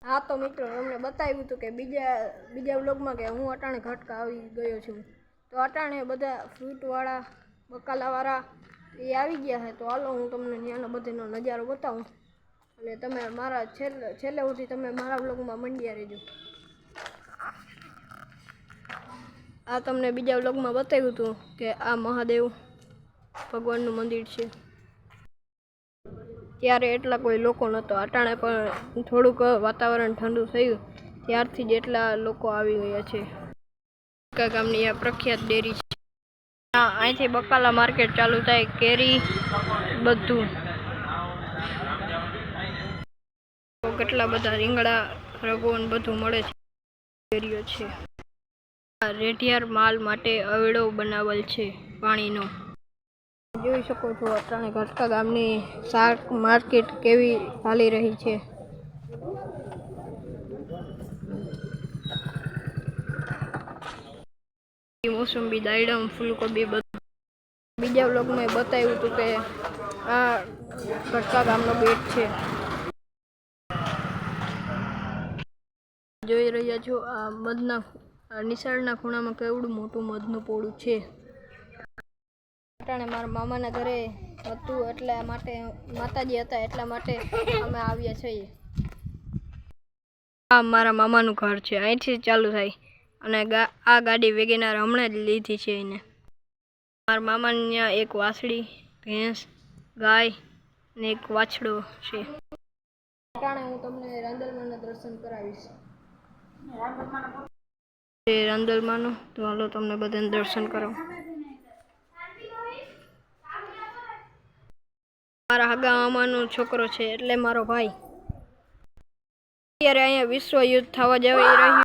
हाँ तो मित्रों हमने बताव्યું હતું કે બીજા વ્લોગમાં કે હું અટાણે ઘટકા આવી ગયો છું। તો અટાણે બધા ફ્રૂટવાળા બકાલાવાળા એ આવી ગયા છે। તો હાલો હું તમને ત્યાંનો બધેનો નજારો બતાવું અને તમે મારા છેલ્લે સુધી તમે મારા વ્લોગમાં મંડ્યા રહેજો। આ તમને બીજા વ્લોગમાં બતાવ્યું હતું કે આ મહાદેવ ભગવાનનું મંદિર છે। ત્યારે એટલા કોઈ લોકો નહોતો। અટાણે પણ થોડુંક વાતાવરણ ઠંડુ થયું ત્યારથી જ એટલા લોકો આવી ગયા છે। બક્કા ગામની આ પ્રખ્યાત ડેરી છે। અહીંથી બકાલા માર્કેટ ચાલુ થાય, કેરી બધું। કેટલા બધા રીંગણા રગોન બધું મળે છે। ડેરીઓ છે। આ રેઢિયાર માલ માટે અવેડો બનાવેલ છે પાણીનો। જોઈ શકો છો અટાણે ઘટકા ગામની શાક માર્કેટ કેવી ચાલી રહી છે। મોસંબી, દાયડમ, ફૂલકોબી બધું બીજા વ્લોગમાં બતાવ્યું હતું કે આ ઘટકા ગામનો બેટ છે। જોઈ રહ્યા છો આ મધના નિશાળના ખૂણામાં કેવડું મોટું મધનું પોળું છે। અટાણે મારા મામાના ઘરે હતું એટલા માટે માતાજી હતા એટલા માટે અમે આવ્યા છીએ। આ મારા મામાનું ઘર છે, અહીંથી ચાલુ થાય અને આ ગાડી વેગેનાર હમણાં જ લીધી છે એને। મારા મામાને ત્યાં એક વાછડી, ભેંસ, ગાય ને એક વાછડો છે। અટાણે હું તમને રાંદલમાના દર્શન કરાવીશ। રાંદલમાનું તો હાલો તમને બધાને દર્શન કરાવું। મારા હગા મામાનો છોકરો છે એટલે મારો ભાઈ। અત્યારે અહીંયા વિશ્વ યુદ્ધ થવા જઈ રહ્યું